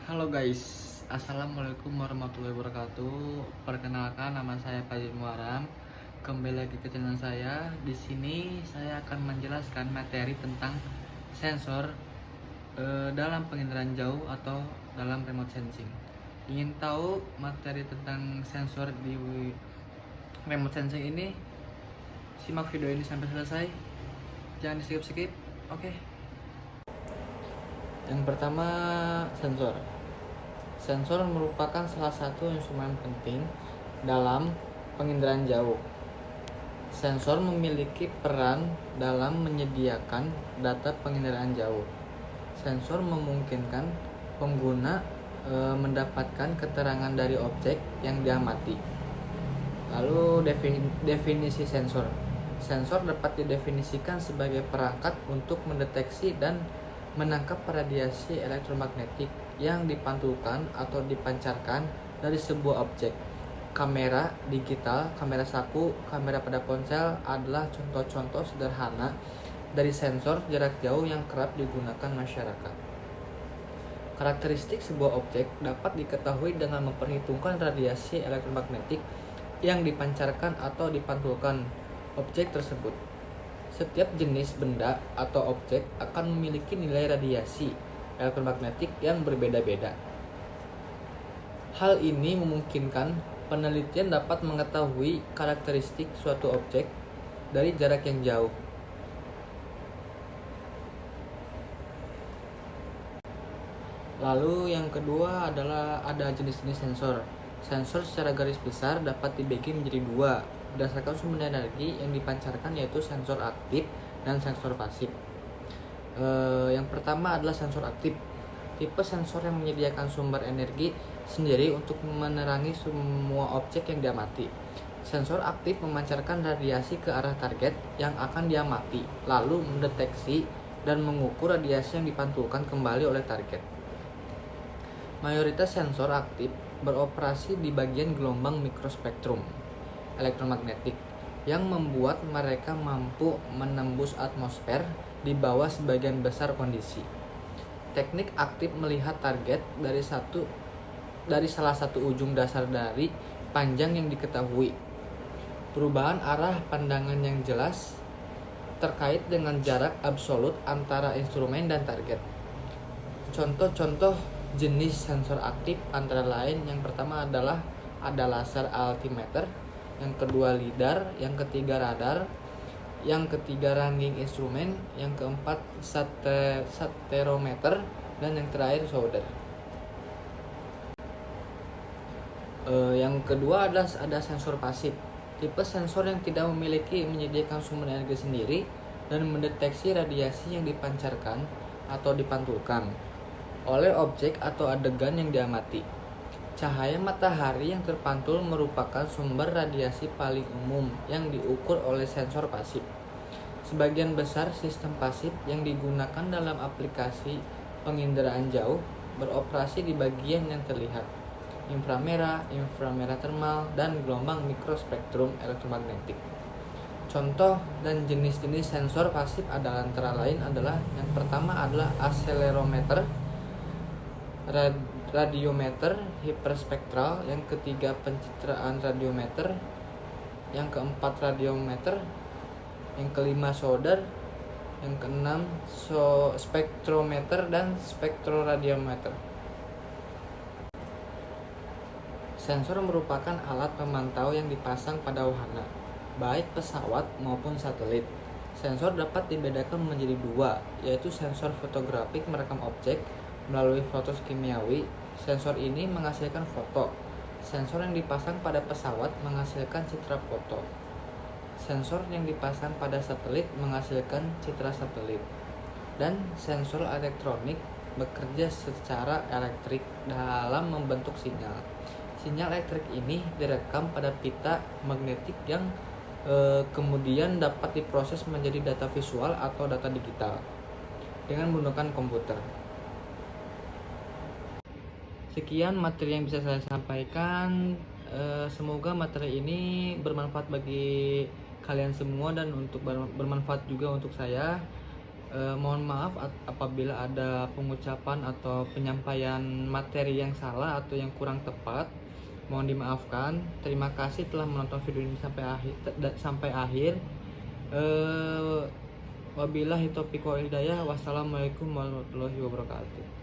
Halo guys, assalamualaikum warahmatullahi wabarakatuh. Perkenalkan, nama saya Fadil Muaram. Kembali lagi ke channel saya. Di sini saya akan menjelaskan materi tentang sensor dalam penginderaan jauh atau dalam remote sensing. Ingin tahu materi tentang sensor di remote sensing ini? Simak video ini sampai selesai. Jangan di skip-skip. Oke. Yang pertama, sensor. Sensor merupakan salah satu instrumen penting dalam penginderaan jauh. Sensor memiliki peran dalam menyediakan data penginderaan jauh. Sensor memungkinkan pengguna mendapatkan keterangan dari objek yang diamati. Lalu definisi sensor. Sensor dapat didefinisikan sebagai perangkat untuk mendeteksi dan menangkap radiasi elektromagnetik yang dipantulkan atau dipancarkan dari sebuah objek. Kamera digital, kamera saku, kamera pada ponsel adalah contoh-contoh sederhana dari sensor jarak jauh yang kerap digunakan masyarakat. Karakteristik sebuah objek dapat diketahui dengan memperhitungkan radiasi elektromagnetik yang dipancarkan atau dipantulkan objek tersebut. Setiap jenis benda atau objek akan memiliki nilai radiasi elektromagnetik yang berbeda-beda. Hal ini memungkinkan penelitian dapat mengetahui karakteristik suatu objek dari jarak yang jauh. Lalu yang kedua adalah ada jenis-jenis sensor. Sensor secara garis besar dapat dibagi menjadi dua berdasarkan sumber energi yang dipancarkan, yaitu sensor aktif dan sensor pasif. Yang pertama adalah sensor aktif. Tipe sensor yang menyediakan sumber energi sendiri untuk menerangi semua objek yang diamati. Sensor aktif memancarkan radiasi ke arah target yang akan diamati, lalu mendeteksi dan mengukur radiasi yang dipantulkan kembali oleh target. Mayoritas sensor aktif beroperasi di bagian gelombang mikrospektrum elektromagnetik yang membuat mereka mampu menembus atmosfer di bawah sebagian besar kondisi. Teknik aktif melihat target dari salah satu ujung dasar dari panjang yang diketahui. Perubahan arah pandangan yang jelas terkait dengan jarak absolut antara instrumen dan target. Contoh-contoh jenis sensor aktif antara lain, yang pertama adalah ada laser altimeter, yang kedua lidar, yang ketiga radar, yang ketiga ranging instrumen, yang keempat satelometer, dan yang terakhir solder. Yang kedua ada sensor pasif. Tipe sensor yang tidak menyediakan sumber energi sendiri dan mendeteksi radiasi yang dipancarkan atau dipantulkan oleh objek atau adegan yang diamati. Cahaya matahari yang terpantul merupakan sumber radiasi paling umum yang diukur oleh sensor pasif. Sebagian besar sistem pasif yang digunakan dalam aplikasi penginderaan jauh beroperasi di bagian yang terlihat: inframerah, inframerah termal, dan gelombang mikrospektrum elektromagnetik. Contoh dan jenis-jenis sensor pasif adalah antara lain adalah yang pertama adalah akselerometer, radiometer hiperspektral, yang ketiga pencitraan radiometer, yang keempat radiometer, yang kelima solder, yang keenam spektrometer dan spektroradiometer. Sensor merupakan alat pemantau yang dipasang pada wahana, baik pesawat maupun satelit. Sensor dapat dibedakan menjadi dua, yaitu sensor fotografik merekam objek melalui foto kimiawi. Sensor ini menghasilkan foto. Sensor yang dipasang pada pesawat menghasilkan citra foto. Sensor yang dipasang pada satelit menghasilkan citra satelit. Dan sensor elektronik bekerja secara elektrik dalam membentuk sinyal. Sinyal elektrik ini direkam pada pita magnetik yang kemudian dapat diproses menjadi data visual atau data digital dengan menggunakan komputer. Sekian materi yang bisa saya sampaikan. Semoga materi ini bermanfaat bagi kalian semua dan bermanfaat juga untuk saya. Mohon maaf apabila ada pengucapan atau penyampaian materi yang salah atau yang kurang tepat. Mohon dimaafkan. Terima kasih telah menonton video ini sampai akhir. Wabillahi taufiq wal hidayah. Wassalamualaikum warahmatullahi wabarakatuh.